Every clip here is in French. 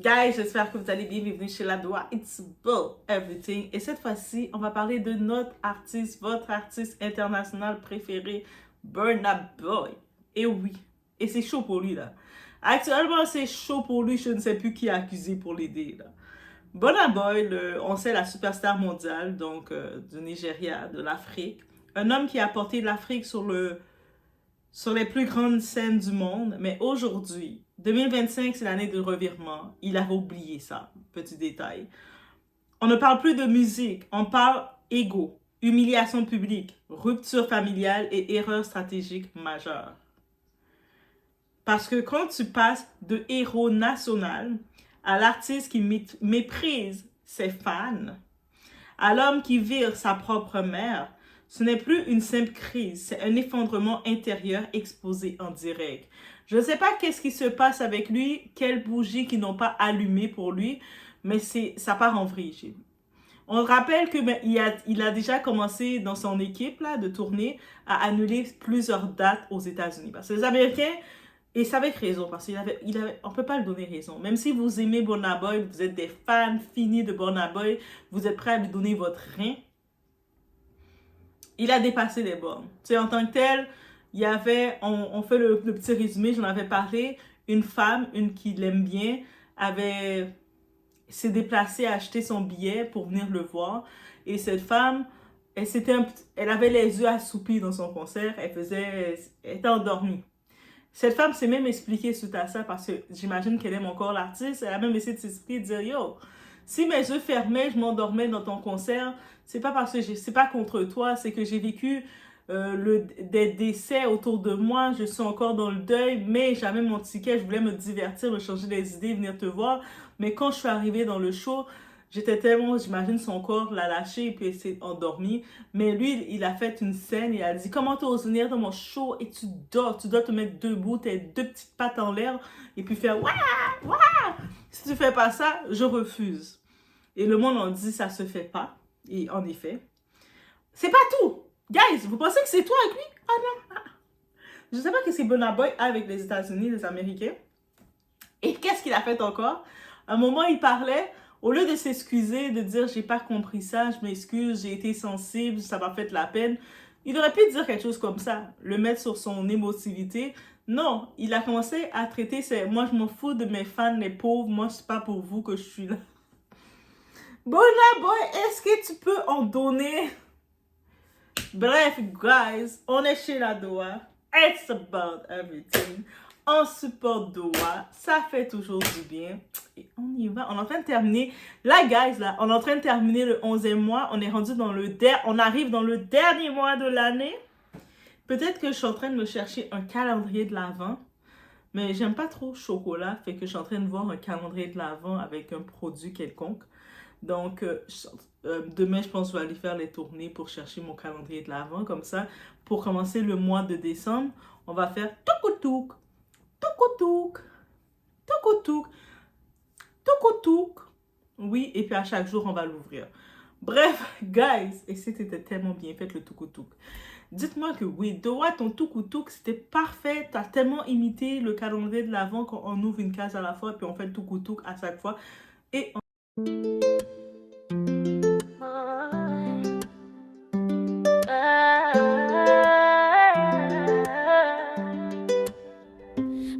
Guys, j'espère que vous allez bien. Bienvenue chez La Doua. It's Bull Everything. Et cette fois-ci, on va parler de notre artiste, votre artiste international préféré, Burna Boy. Et oui, et c'est chaud pour lui là. Actuellement, c'est chaud pour lui. Je ne sais plus qui est accusé pour l'aider là. Burna Boy, on sait la superstar mondiale, donc du Nigeria, de l'Afrique. Un homme qui a porté l'Afrique sur les plus grandes scènes du monde, mais aujourd'hui, 2025, c'est l'année de revirement. Il avait oublié ça, petit détail. On ne parle plus de musique, on parle ego, humiliation publique, rupture familiale et erreur stratégique majeure. Parce que quand tu passes de héros national à l'artiste qui méprise ses fans, à l'homme qui vire sa propre mère, ce n'est plus une simple crise, c'est un effondrement intérieur exposé en direct. Je ne sais pas qu'est-ce qui se passe avec lui, quelles bougies qui n'ont pas allumé pour lui, mais ça part en vrille. On rappelle qu'il a déjà commencé dans son équipe là, de tournée à annuler plusieurs dates aux États-Unis. Parce que les Américains, et c'est avec raison, parce on ne peut pas lui donner raison. Même si vous aimez Burna Boy, vous êtes des fans finis de Burna Boy, vous êtes prêts à lui donner votre rein, il a dépassé les bornes. Tu sais, en tant que tel, il y avait, on fait le petit résumé, j'en avais parlé, une femme, qui l'aime bien, s'est déplacée à acheter son billet pour venir le voir. Et cette femme, elle avait les yeux assoupis dans son concert, elle était endormie. Cette femme s'est même expliquée suite à ça parce que j'imagine qu'elle aime encore l'artiste. Elle a même essayé de s'expliquer, de dire, yo, si mes yeux fermaient, je m'endormais dans ton concert, c'est pas parce que c'est pas contre toi, c'est que j'ai vécu des décès autour de moi, je suis encore dans le deuil, mais j'avais mon ticket, je voulais me divertir, me changer les idées, venir te voir. Mais quand je suis arrivée dans le show, j'étais tellement, j'imagine, son corps l'a lâché et puis il s'est endormi. Mais lui, il a fait une scène, il a dit, comment t'oses venir dans mon show et tu dois te mettre debout, tes deux petites pattes en l'air et puis faire wouah, wouah. Si tu fais pas ça, je refuse. Et le monde en dit, ça se fait pas. Et en effet, c'est pas tout. Guys, vous pensez que c'est tout avec lui? Ah non. Je sais pas qu'est-ce que Burna Boy a avec les États-Unis, les Américains. Et qu'est-ce qu'il a fait encore? À un moment, il parlait, au lieu de s'excuser, de dire j'ai pas compris ça, je m'excuse, j'ai été sensible, ça m'a fait de la peine. Il aurait pu dire quelque chose comme ça, le mettre sur son émotivité. Non, il a commencé à traiter moi je m'en fous de mes fans, les pauvres, moi c'est pas pour vous que je suis là. Burna Boy, est-ce que tu peux en donner? Bref, guys, on est chez La Doua. It's about everything. On supporte Doua. Ça fait toujours du bien. Et on y va. On est en train de terminer. Là, guys, là, on est en train de terminer le 11e mois. On est rendu dans on arrive dans le dernier mois de l'année. Peut-être que je suis en train de me chercher un calendrier de l'Avent. Mais j'aime pas trop chocolat. Fait que je suis en train de voir un calendrier de l'Avent avec un produit quelconque. Donc, demain, je pense que je vais aller faire les tournées pour chercher mon calendrier de l'Avent. Comme ça, pour commencer le mois de décembre, on va faire touk-touk, touk-touk, touk-touk, touk-touk. Oui, et puis à chaque jour, on va l'ouvrir. Bref, guys, et c'était tellement bien fait le touk-touk. Dites-moi que oui, Doua, ton touk-touk, c'était parfait. Tu as tellement imité le calendrier de l'Avent qu'on ouvre une case à la fois et puis on fait le touk-touk à chaque fois. Et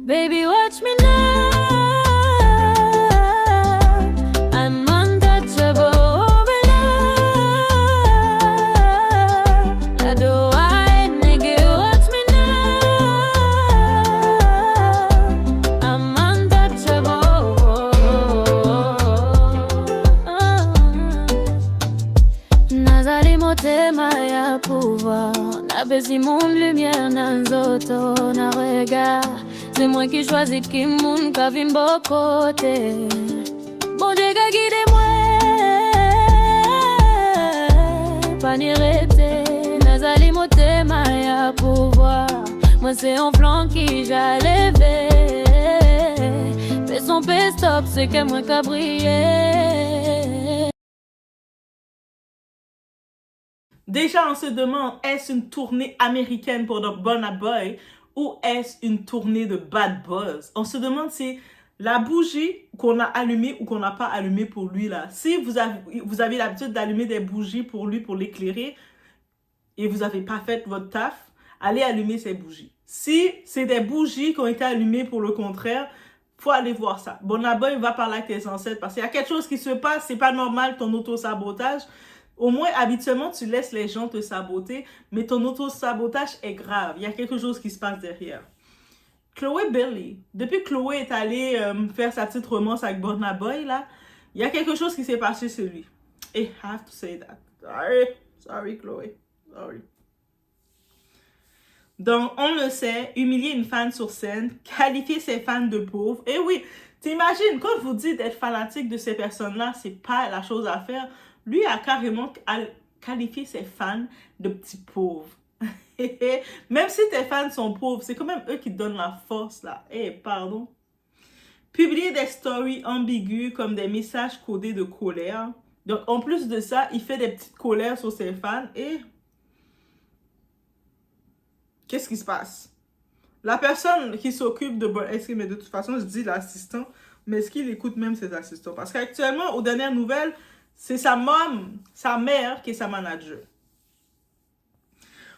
Baby, watch me now. I'm untouchable. I do I, nigga, watch me now. I'm untouchable. Nazali motema ya pouvoir. Na besi mon lumière nan zoto na regard. C'est moi qui choisis qui moun ka vin bo côté. Bon Dieu ka guide moi. Pas ni rete, nazali motema ya pouvoir. Moi c'est un flanc qui j'allais lever. Fais son stop, c'est que moi ka briller. Déjà, on se demande, est-ce une tournée américaine pour notre Burna Boy ou est-ce une tournée de Bad Buzz? On se demande si La bougie qu'on a allumée ou qu'on n'a pas allumée pour lui, là, si vous avez l'habitude d'allumer des bougies pour lui, pour l'éclairer, et vous n'avez pas fait votre taf, allez allumer ces bougies. Si c'est des bougies qui ont été allumées pour le contraire, faut aller voir ça. Burna Boy va parler avec tes ancêtres parce qu'il y a quelque chose qui se passe, c'est pas normal ton auto-sabotage. Au moins, habituellement, tu laisses les gens te saboter, mais ton auto-sabotage est grave. Il y a quelque chose qui se passe derrière. Chloé Bailey, depuis que Chloé est allée faire sa petite romance avec Burna Boy, là, il y a quelque chose qui s'est passé chez lui. I have to say that. Sorry, Chloé. Sorry. Donc, on le sait, humilier une fan sur scène, qualifier ses fans de pauvres. Et oui, t'imagines, quand vous dites d'être fanatique de ces personnes-là, c'est pas la chose à faire. Lui a carrément qualifié ses fans de petits pauvres. Même si tes fans sont pauvres, c'est quand même eux qui donnent la force, là. Pardon. Publier des stories ambiguës comme des messages codés de colère. Donc, en plus de ça, il fait des petites colères sur ses fans et... Qu'est-ce qui se passe? La personne qui s'occupe de... mais de toute façon, je dis l'assistant, mais est-ce qu'il écoute même ses assistants? Parce qu'actuellement, aux dernières nouvelles, c'est sa mère qui est sa manager.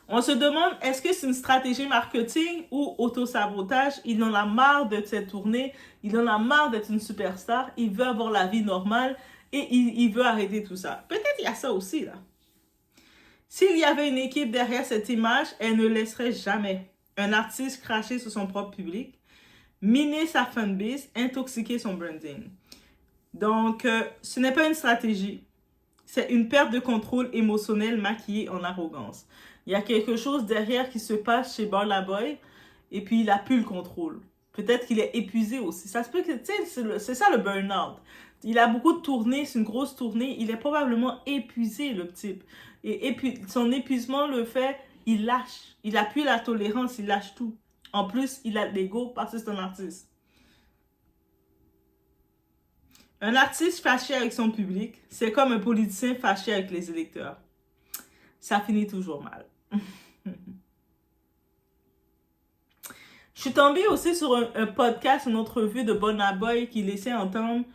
On se demande, est-ce que c'est une stratégie marketing ou auto-sabotage? Il en a marre de cette tournée, il en a marre d'être une superstar, il veut avoir la vie normale et il veut arrêter tout ça. Peut-être il y a ça aussi, là. S'il y avait une équipe derrière cette image, elle ne laisserait jamais un artiste cracher sur son propre public, miner sa fanbase, intoxiquer son branding. Donc, ce n'est pas une stratégie. C'est une perte de contrôle émotionnel maquillée en arrogance. Il y a quelque chose derrière qui se passe chez Burna Boy et puis il n'a plus le contrôle. Peut-être qu'il est épuisé aussi. Ça se peut que, tu sais, c'est ça le burn-out. Il a beaucoup de tournées, c'est une grosse tournée. Il est probablement épuisé, le type. Et puis, son épuisement le fait, il lâche. Il n'a plus la tolérance, il lâche tout. En plus, il a de l'ego parce que c'est un artiste. Un artiste fâché avec son public, c'est comme un politicien fâché avec les électeurs. Ça finit toujours mal. Je suis tombée aussi sur un podcast, une entrevue de Burna Boy qui laissait entendre,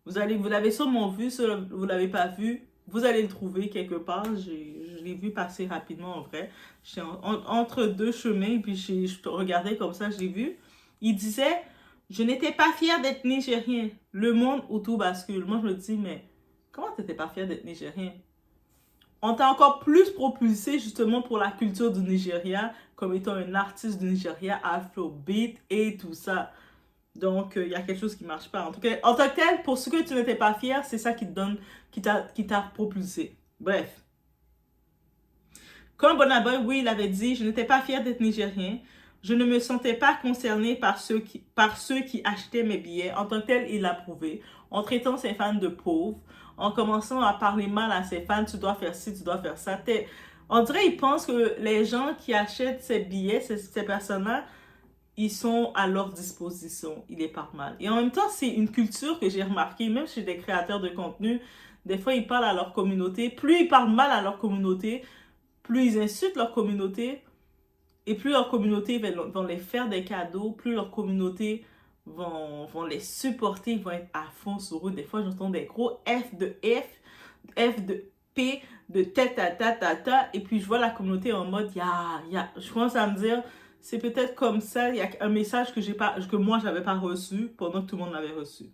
vous l'avez sûrement vu, si vous ne l'avez pas vu, vous allez le trouver quelque part. Je l'ai vu passer rapidement en vrai. J'étais entre deux chemins, puis je regardais comme ça, je l'ai vu. Il disait, je n'étais pas fière d'être nigérien. Le monde où tout bascule. Moi, je me dis, mais comment tu n'étais pas fière d'être nigérien? On t'a encore plus propulsé justement pour la culture du Nigeria, comme étant un artiste du Nigeria, afrobeat et tout ça. Donc, il y a quelque chose qui ne marche pas. En tout cas, en tant que tel, pour ce que tu n'étais pas fier, c'est ça qui te donne, qui t'a propulsé. Bref. Comme Burna Boy, oui, il avait dit, je n'étais pas fier d'être nigérien. Je ne me sentais pas concerné par ceux qui achetaient mes billets. En tant que tel, il l'a prouvé. En traitant ses fans de pauvres, en commençant à parler mal à ses fans, tu dois faire ci, tu dois faire ça. On dirait qu'il pense que les gens qui achètent ces billets, ces personnes-là, ils sont à leur disposition. Il les parle mal. Et en même temps, c'est une culture que j'ai remarquée, même chez des créateurs de contenu. Des fois, ils parlent à leur communauté. Plus ils parlent mal à leur communauté, plus ils insultent leur communauté. Et plus leur communauté vont les faire des cadeaux, plus leur communauté vont les supporter, ils vont être à fond sur eux. Des fois, j'entends des gros F de P, de ta, et puis je vois la communauté en mode, je commence à me dire, c'est peut-être comme ça, il y a un message que moi, je n'avais pas reçu, pendant que tout le monde l'avait reçu.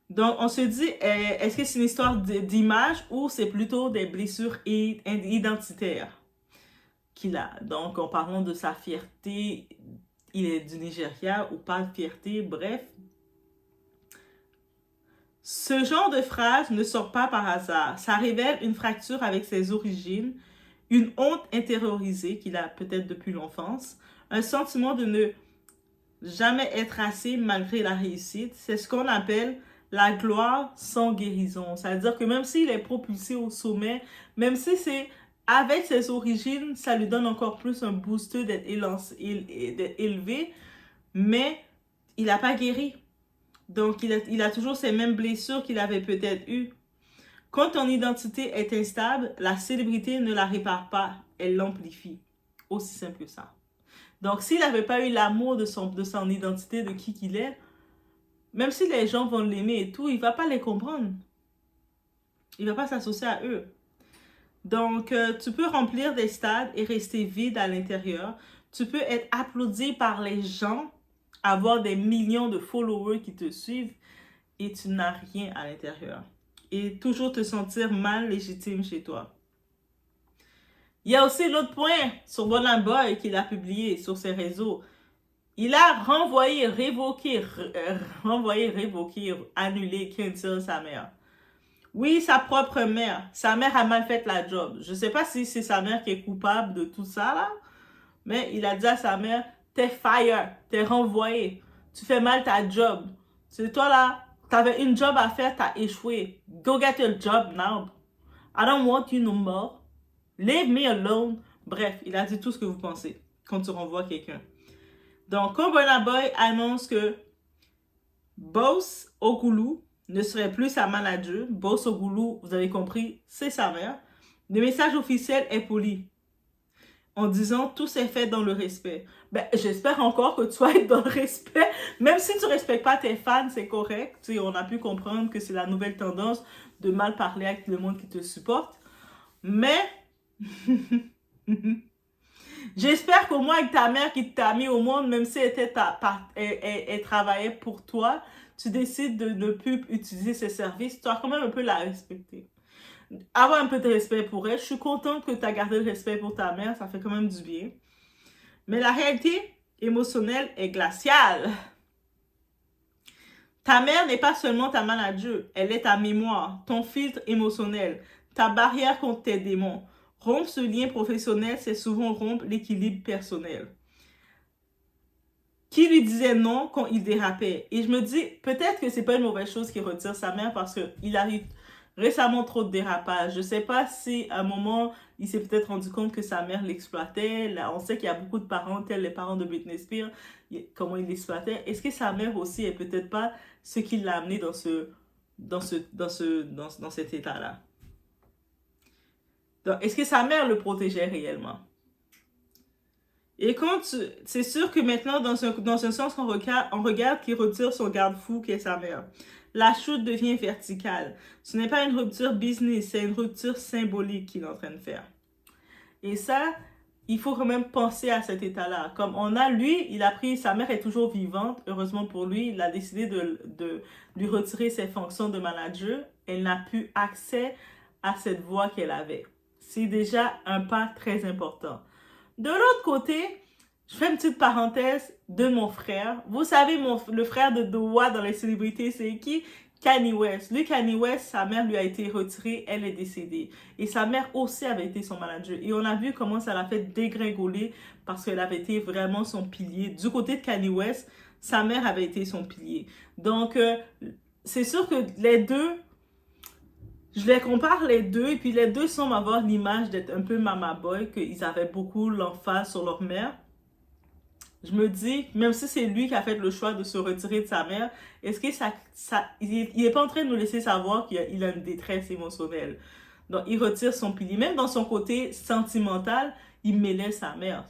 Donc, on se dit, est-ce que c'est une histoire d'image ou c'est plutôt des blessures identitaires qu'il a? Donc, en parlant de sa fierté, il est du Nigeria ou pas de fierté, bref. Ce genre de phrase ne sort pas par hasard. Ça révèle une fracture avec ses origines, une honte intériorisée qu'il a peut-être depuis l'enfance, un sentiment de ne jamais être assez malgré la réussite. C'est ce qu'on appelle la gloire sans guérison. C'est-à-dire que même s'il est propulsé au sommet, même si c'est avec ses origines, ça lui donne encore plus un booster d'être élevé, mais il n'a pas guéri. Donc, il a toujours ces mêmes blessures qu'il avait peut-être eues. Quand ton identité est instable, la célébrité ne la répare pas, elle l'amplifie. Aussi simple que ça. Donc, s'il n'avait pas eu l'amour de son identité, de qui qu'il est, même si les gens vont l'aimer et tout, il ne va pas les comprendre. Il ne va pas s'associer à eux. Donc, tu peux remplir des stades et rester vide à l'intérieur. Tu peux être applaudi par les gens, avoir des millions de followers qui te suivent et tu n'as rien à l'intérieur. Et toujours te sentir mal légitime chez toi. Il y a aussi l'autre point sur Burna Boy qu'il a publié sur ses réseaux. Il a renvoyé, révoqué, annulé, cancel sa mère. Oui, sa propre mère. Sa mère a mal fait la job. Je ne sais pas si c'est sa mère qui est coupable de tout ça, là. Mais il a dit à sa mère, t'es fire, t'es renvoyé. Tu fais mal ta job. C'est toi, là, t'avais une job à faire, t'as échoué. Go get your job now. I don't want you no more. Leave me alone. Bref, il a dit tout ce que vous pensez quand tu renvoies quelqu'un. Donc, quand Burna Boy annonce que Boss Ogulu ne serait plus sa manager, Boss Ogulu, vous avez compris, c'est sa mère, le message officiel est poli. En disant tout s'est fait dans le respect. Ben, j'espère encore que tu vas être dans le respect. Même si tu ne respectes pas tes fans, c'est correct. Tu sais, on a pu comprendre que c'est la nouvelle tendance de mal parler avec le monde qui te supporte. Mais j'espère qu'au moins avec ta mère qui t'a mis au monde, même si elle travaillait pour toi, tu décides de ne plus utiliser ses services, tu dois quand même un peu la respecter. Avoir un peu de respect pour elle. Je suis contente que tu as gardé le respect pour ta mère, ça fait quand même du bien. Mais la réalité émotionnelle est glaciale. Ta mère n'est pas seulement ta manager, elle est ta mémoire, ton filtre émotionnel, ta barrière contre tes démons. Rompre ce lien professionnel, c'est souvent rompre l'équilibre personnel. Qui lui disait non quand il dérapait? Et je me dis, peut-être que c'est pas une mauvaise chose qu'il retire sa mère parce qu'il arrive récemment trop de dérapage. Je ne sais pas si à un moment, il s'est peut-être rendu compte que sa mère l'exploitait. Là, on sait qu'il y a beaucoup de parents, tels les parents de Britney Spears, comment ils l'exploitaient. Est-ce que sa mère aussi est peut-être pas ce qui l'a amené dans cet état-là? Donc, est-ce que sa mère le protégeait réellement? Et c'est sûr que maintenant, dans un sens, on regarde qu'il retire son garde-fou qui est sa mère. La chute devient verticale. Ce n'est pas une rupture business, c'est une rupture symbolique qu'il est en train de faire. Et ça, il faut quand même penser à cet état-là. Comme il a pris, sa mère est toujours vivante, heureusement pour lui, il a décidé de lui retirer ses fonctions de manager. Elle n'a plus accès à cette voix qu'elle avait. C'est déjà un pas très important. De l'autre côté, je fais une petite parenthèse de mon frère. Vous savez, le frère de Dowa dans les célébrités, c'est qui? Kanye West. Lui, Kanye West, sa mère lui a été retirée, elle est décédée. Et sa mère aussi avait été son manager. Et on a vu comment ça l'a fait dégringoler parce qu'elle avait été vraiment son pilier. Du côté de Kanye West, sa mère avait été son pilier. Donc, c'est sûr que les deux, je les compare les deux, et puis les deux semblent avoir l'image d'être un peu mama boy, qu'ils avaient beaucoup l'emphase sur leur mère. Je me dis, même si c'est lui qui a fait le choix de se retirer de sa mère, est-ce que il n'est pas en train de nous laisser savoir qu'il a une détresse émotionnelle? Donc, il retire son pilier. Même dans son côté sentimental, il mêlait sa mère.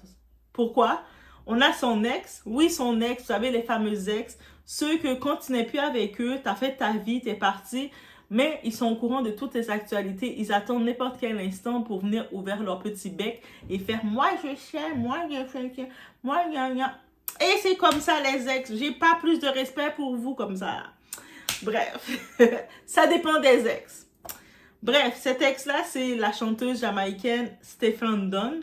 Pourquoi? On a son ex. Oui, son ex, vous savez, les fameux ex. Ceux que quand tu n'es plus avec eux, tu as fait ta vie, tu es parti, mais ils sont au courant de toutes les actualités. Ils attendent n'importe quel instant pour venir ouvrir leur petit bec et faire « Moi, je sais, moi, Et c'est comme ça, les ex. J'ai pas plus de respect pour vous comme ça. Bref, ça dépend des ex. Bref, cet ex-là, c'est la chanteuse jamaïcaine Stefflon Don.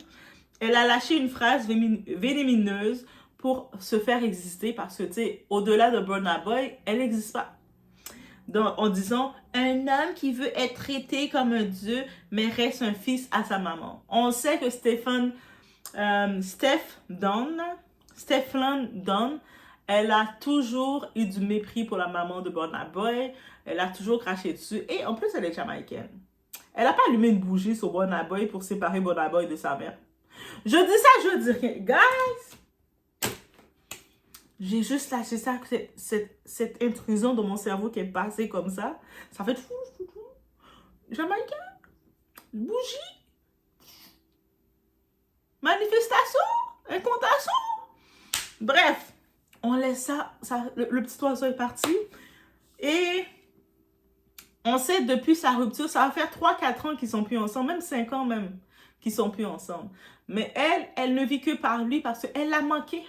Elle a lâché une phrase vénémineuse pour se faire exister parce que, tu sais, au-delà de Burna Boy, elle n'existe pas. Donc, en disant, un homme qui veut être traité comme un dieu, mais reste un fils à sa maman. On sait que Stefflon Don, elle a toujours eu du mépris pour la maman de Burna Boy. Elle a toujours craché dessus. Et en plus, elle est jamaïcaine. Elle n'a pas allumé une bougie sur Burna Boy pour séparer Burna Boy de sa mère. Je dis ça, je dis rien. Guys! J'ai juste lâché ça, cette intrusion dans mon cerveau qui est passée comme ça. Ça fait fou. Jamaïcain. Bougie. Manifestation. Incantation. Bref, on laisse ça le petit oiseau est parti. Et on sait depuis sa rupture, ça va faire 3-4 ans qu'ils sont plus ensemble, même 5 ans même qu'ils sont plus ensemble. Mais elle ne vit que par lui parce qu'elle l'a manqué.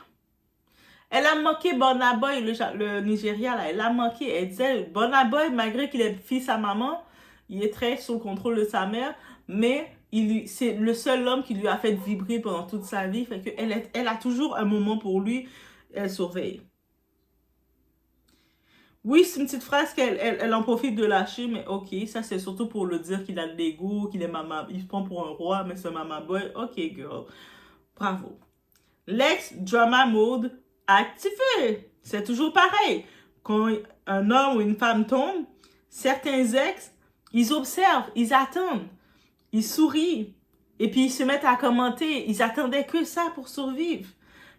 Elle a manqué Burna Boy, le Nigeria, là. Elle l'a manqué. Elle disait, Burna Boy, malgré qu'il ait fils à maman, il est très sous le contrôle de sa mère, mais c'est le seul homme qui lui a fait vibrer pendant toute sa vie. Fait que elle a toujours un moment pour lui. Elle surveille. Oui, c'est une petite phrase qu'elle en profite de lâcher, mais ok, ça c'est surtout pour le dire qu'il a de l'ego, qu'il est mama, il se prend pour un roi, mais c'est mama boy. Ok, girl. Bravo. L'ex drama mode activé. C'est toujours pareil. Quand un homme ou une femme tombe, certains ex, ils observent, ils attendent, ils sourient, et puis ils se mettent à commenter. Ils attendaient que ça pour survivre.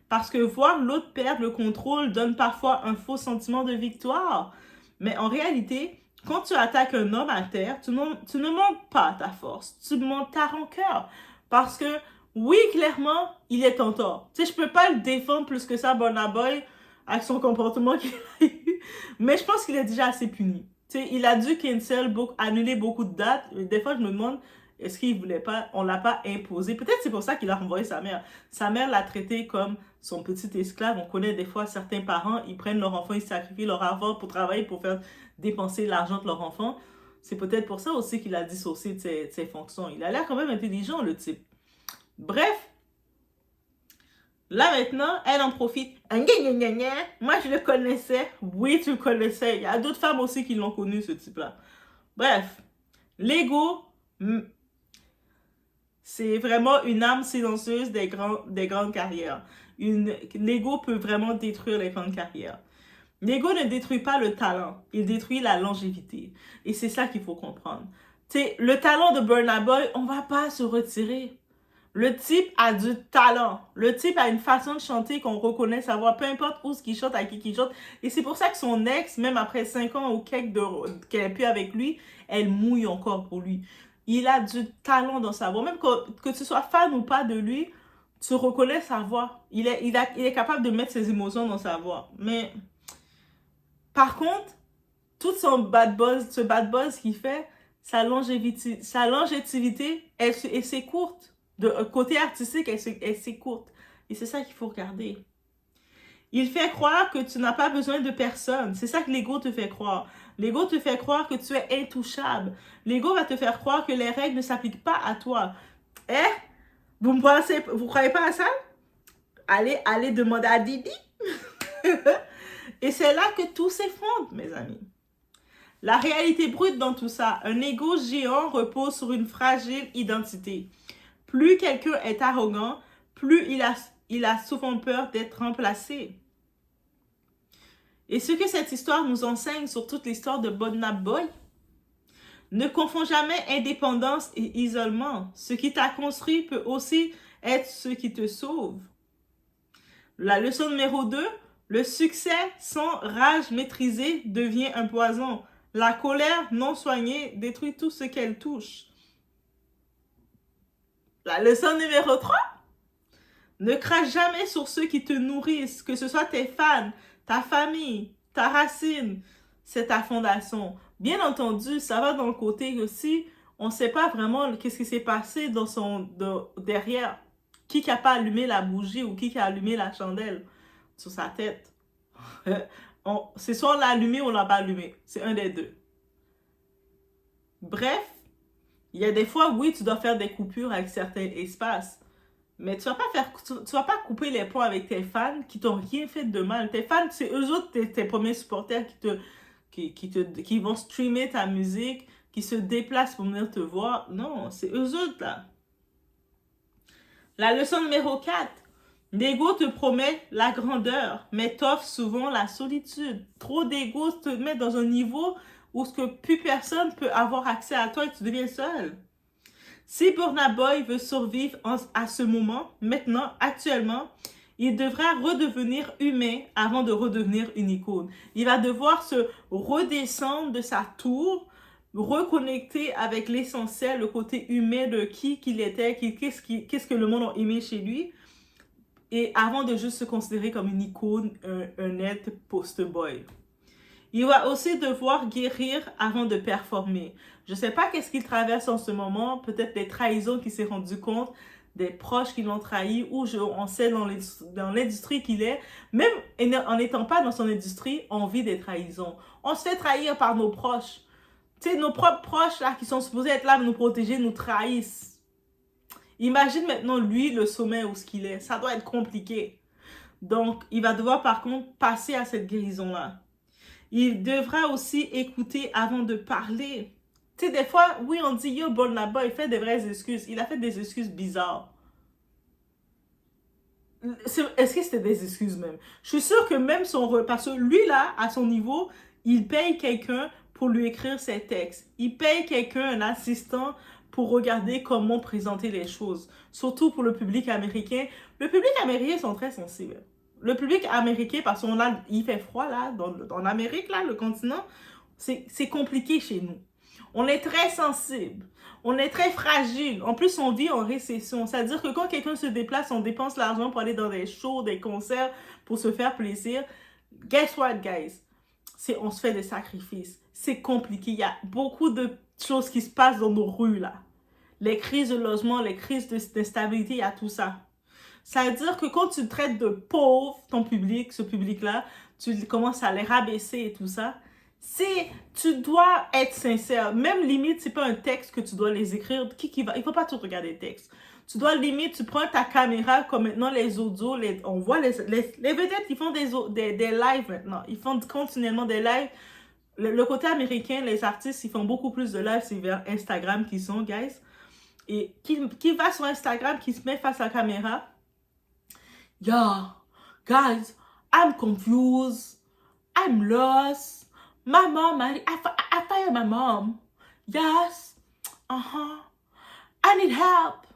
Parce que voir l'autre perdre le contrôle donne parfois un faux sentiment de victoire. Mais en réalité, quand tu attaques un homme à terre, tu ne montres pas ta force, tu montres ta rancœur. Parce que, oui, clairement, il est en tort. Tu sais, je peux pas le défendre plus que ça, Burna Boy, avec son comportement qu'il a eu. Mais je pense qu'il est déjà assez puni. Tu sais, il a dû cancel, annuler beaucoup de dates. Des fois, je me demande, est-ce qu'il voulait pas, on l'a pas imposé. Peut-être c'est pour ça qu'il a renvoyé sa mère. Sa mère l'a traité comme son petit esclave. On connaît des fois certains parents, ils prennent leur enfant, ils sacrifient leur argent pour travailler, pour faire dépenser l'argent de leur enfant. C'est peut-être pour ça aussi qu'il a dissocié de ses fonctions. Il a l'air quand même intelligent, le type. Bref, là maintenant, elle en profite. Moi, je le connaissais. Oui, tu le connaissais. Il y a d'autres femmes aussi qui l'ont connu, ce type-là. Bref, l'ego, c'est vraiment une âme silencieuse des grandes carrières. L'ego peut vraiment détruire les grandes carrières. L'ego ne détruit pas le talent, il détruit la longévité. Et c'est ça qu'il faut comprendre. T'sais, le talent de Burna Boy, on va pas se retirer. Le type a du talent. Le type a une façon de chanter qu'on reconnaît sa voix, peu importe où ce qu'il chante, à qui il chante. Et c'est pour ça que son ex, même après 5 ans ou quelques qu'elle est plus avec lui, elle mouille encore pour lui. Il a du talent dans sa voix. Même que tu sois fan ou pas de lui, tu reconnais sa voix. Il est capable de mettre ses émotions dans sa voix. Mais, par contre, tout son bad buzz, ce bad buzz qu'il fait, sa longévité, c'est courte. De côté artistique, elle c'est courte. Et c'est ça qu'il faut regarder. Il fait croire que tu n'as pas besoin de personne. C'est ça que l'ego te fait croire. L'ego te fait croire que tu es intouchable. L'ego va te faire croire que les règles ne s'appliquent pas à toi. Vous croyez pas à ça? Allez demander à Didi. Et c'est là que tout s'effondre, mes amis. La réalité brute dans tout ça, un ego géant repose sur une fragile identité. Plus quelqu'un est arrogant, plus il a souvent peur d'être remplacé. Et ce que cette histoire nous enseigne sur toute l'histoire de Burna Boy, ne confonds jamais indépendance et isolement. Ce qui t'a construit peut aussi être ce qui te sauve. La leçon numéro 2, le succès sans rage maîtrisée devient un poison. La colère non soignée détruit tout ce qu'elle touche. La leçon numéro 3, ne crache jamais sur ceux qui te nourrissent, que ce soit tes fans, ta famille, ta racine, c'est ta fondation. Bien entendu, ça va dans le côté aussi, on ne sait pas vraiment qu'est-ce qui s'est passé derrière. Qui n'a pas allumé la bougie ou qui a allumé la chandelle sur sa tête. C'est soit on l'a allumé ou on l'a pas allumé. C'est un des deux. Bref, il y a des fois, oui, tu dois faire des coupures avec certains espaces. Mais tu vas pas couper les ponts avec tes fans qui t'ont rien fait de mal. Tes fans, c'est eux autres tes premiers supporters qui vont streamer ta musique, qui se déplacent pour venir te voir. Non, c'est eux autres là. La leçon numéro 4. L'ego te promet la grandeur, mais t'offre souvent la solitude. Trop d'ego te met dans un niveau où plus personne peut avoir accès à toi et tu deviens seul. Si Burna Boy veut survivre à ce moment, maintenant, actuellement, il devra redevenir humain avant de redevenir une icône. Il va devoir se redescendre de sa tour, reconnecter avec l'essentiel, le côté humain de qui qu'il était, qu'est-ce que le monde a aimé chez lui. et avant de juste se considérer comme une icône, un net poster boy. Il va aussi devoir guérir avant de performer. Je ne sais pas qu'est-ce qu'il traverse en ce moment, peut-être des trahisons qu'il s'est rendu compte, des proches qui l'ont trahi, ou on sait dans l'industrie qu'il est, même en n'étant pas dans son industrie, on vit des trahisons. On se fait trahir par nos proches. Tu sais, nos propres proches là, qui sont supposés être là pour nous protéger, nous trahissent. Imagine maintenant lui, le sommet où ce qu'il est. Ça doit être compliqué. Donc, il va devoir par contre passer à cette guérison-là. Il devra aussi écouter avant de parler. Tu sais, des fois, oui, on dit, yo, Burna Boy, il fait des vraies excuses. Il a fait des excuses bizarres. Est-ce que c'était des excuses même? Je suis sûre que même parce que lui, là, à son niveau, il paye quelqu'un pour lui écrire ses textes. Il paye quelqu'un, un assistant, pour regarder comment présenter les choses. Surtout pour le public américain. Le public américain sont très sensibles. Le public américain, parce qu'il fait froid, là, dans l'Amérique, là, le continent, c'est compliqué chez nous. On est très sensible. On est très fragile. En plus, on vit en récession. C'est-à-dire que quand quelqu'un se déplace, on dépense l'argent pour aller dans des shows, des concerts, pour se faire plaisir. Guess what, guys? On se fait des sacrifices. C'est compliqué. Il y a beaucoup de choses qui se passent dans nos rues, là. Les crises de logement, les crises d'instabilité, il y a tout ça. Ça veut dire que quand tu traites de pauvre ton public, ce public-là, tu commences à les rabaisser et tout ça, tu dois être sincère. Même limite, c'est pas un texte que tu dois les écrire. Il faut pas tout regarder le texte. Tu dois limite, tu prends ta caméra, comme maintenant les audios, on voit les vedettes qui font des lives maintenant. Ils font continuellement des lives. Le côté américain, les artistes, ils font beaucoup plus de lives, c'est vers Instagram qu'ils sont, guys. Et qui va sur Instagram, qui se met face à la caméra. Yeah, guys, I'm confused. I'm lost. My mom, I fired my mom. Yes. I need help.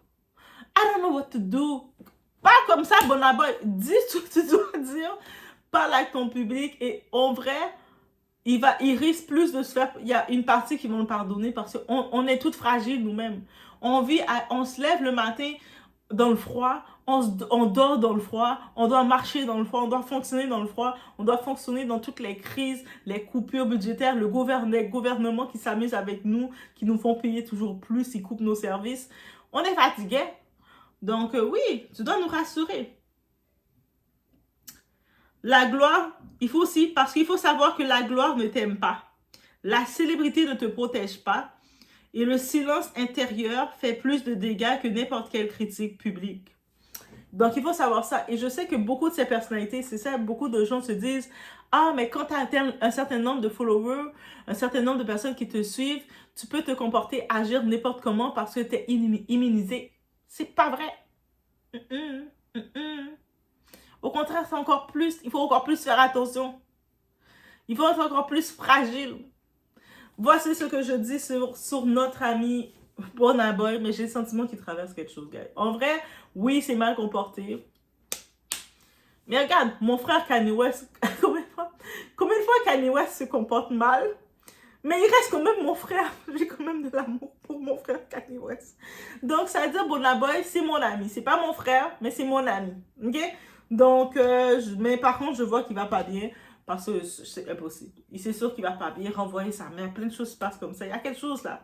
I don't know what to do. Pas comme ça, Burna Boy. Dis ce que tu dois dire. Parle avec ton public. Et en vrai, il risque plus de se faire... Il y a une partie qui vont le pardonner parce qu'on est toutes fragiles nous-mêmes. On se lève le matin dans le froid, on dort dans le froid, on doit marcher dans le froid, on doit fonctionner dans le froid, on doit fonctionner dans toutes les crises, les coupures budgétaires, les gouvernements qui s'amusent avec nous, qui nous font payer toujours plus, ils coupent nos services. On est fatigué. Donc oui, tu dois nous rassurer. La gloire, parce qu'il faut savoir que la gloire ne t'aime pas. La célébrité ne te protège pas. Et le silence intérieur fait plus de dégâts que n'importe quelle critique publique. Donc, il faut savoir ça. Et je sais que beaucoup de ces personnalités, c'est ça, beaucoup de gens se disent « Ah, mais quand tu as un certain nombre de followers, un certain nombre de personnes qui te suivent, tu peux te comporter, agir n'importe comment parce que tu es immunisé. » C'est pas vrai. Au contraire, il faut encore plus faire attention. Il faut être encore plus fragile. Voici ce que je dis sur notre ami Burna Boy, mais j'ai le sentiment qu'il traverse quelque chose, gars. En vrai, oui, c'est mal comporté. Mais regarde, mon frère Kanye West, combien de fois Kanye West se comporte mal, mais il reste quand même mon frère. J'ai quand même de l'amour pour mon frère Kanye West. Donc, ça veut dire Burna Boy, c'est mon ami. C'est pas mon frère, mais c'est mon ami. Ok? Donc, mais par contre, je vois qu'il va pas bien. Parce que c'est impossible. C'est sûr qu'il va pas bien renvoyer sa mère. Plein de choses se passent comme ça. Il y a quelque chose là.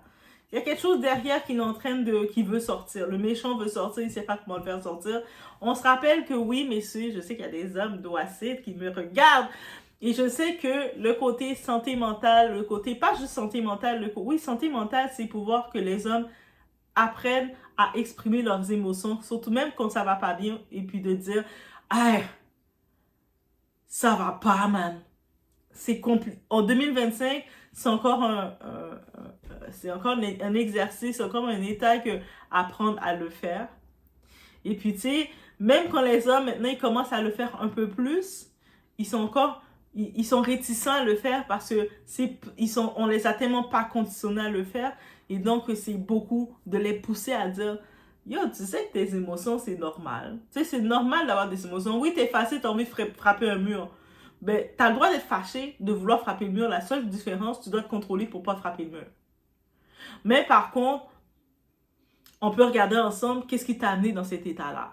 Il y a quelque chose derrière qui veut sortir. Le méchant veut sortir, il ne sait pas comment le faire sortir. On se rappelle que oui, messieurs, je sais qu'il y a des hommes d'Oasis qui me regardent. Et je sais que le côté santé mentale, le côté, pas juste santé mentale, oui, santé mentale, c'est pouvoir que les hommes apprennent à exprimer leurs émotions, surtout même quand ça va pas bien, et puis de dire, hey, ça va pas, man. C'est compliqué. En 2025, c'est encore un exercice, c'est encore un état que apprendre à le faire. Et puis, tu sais, même quand les hommes, maintenant, ils commencent à le faire un peu plus, ils sont réticents à le faire parce que on les a tellement pas conditionnés à le faire. Et donc, c'est beaucoup de les pousser à dire, yo, tu sais que tes émotions, c'est normal. Tu sais, c'est normal d'avoir des émotions. Oui, t'es fâché, t'as envie de frapper un mur. Ben, t'as le droit d'être fâché, de vouloir frapper le mur. La seule différence, tu dois te contrôler pour pas frapper le mur. Mais par contre, on peut regarder ensemble qu'est-ce qui t'a amené dans cet état-là.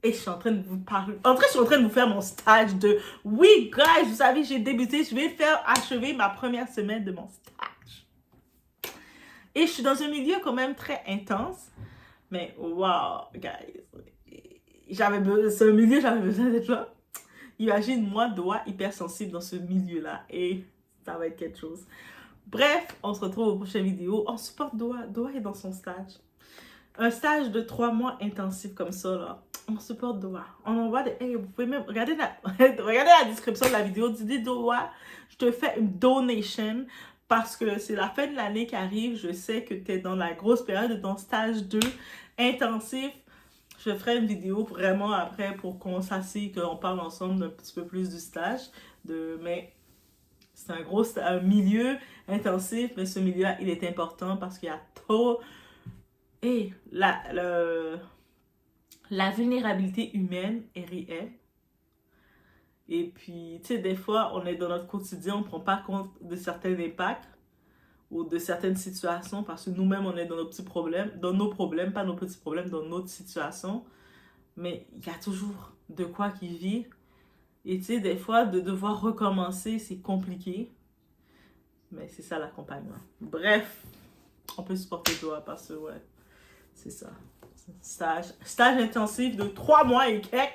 Et je suis en train de vous parler. En vrai, je suis en train de vous faire mon stage de... Oui, guys, vous savez, j'ai débuté. Je vais faire achever ma première semaine de mon stage. Et je suis dans un milieu quand même très intense. Mais wow, guys. C'est un milieu, j'avais besoin d'être là. Imagine, moi, doigt hypersensible dans ce milieu-là. Et ça va être quelque chose. Bref, on se retrouve aux prochaines vidéos. On supporte Doa. Doa est dans son stage. Un stage de 3 mois intensif comme ça, là. On supporte Doa. On envoie des... Hey, vous pouvez même... Regardez la description de la vidéo. Dis Doa, je te fais une donation parce que c'est la fin de l'année qui arrive. Je sais que tu es dans la grosse période de ton stage 2 intensif. Je ferai une vidéo vraiment après pour qu'on s'assied, qu'on parle ensemble un petit peu plus du stage. Mais c'est un milieu intensif, mais ce milieu-là, il est important parce qu'il y a trop... Et la vulnérabilité humaine est réelle. Et puis, tu sais, des fois, on est dans notre quotidien, on ne prend pas compte de certains impacts ou de certaines situations parce que nous-mêmes, on est dans nos petits problèmes, pas nos petits problèmes, dans notre situation. Mais il y a toujours de quoi qui vit. Et tu sais, des fois, de devoir recommencer, c'est compliqué. Mais c'est ça l'accompagnement. Bref, on peut supporter toi parce que, ouais, c'est ça. Stage intensif de 3 mois et quelques.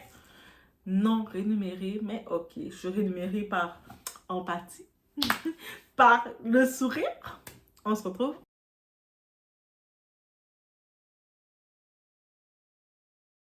Non rémunéré, mais ok. Je suis rémunérée par empathie, par le sourire. On se retrouve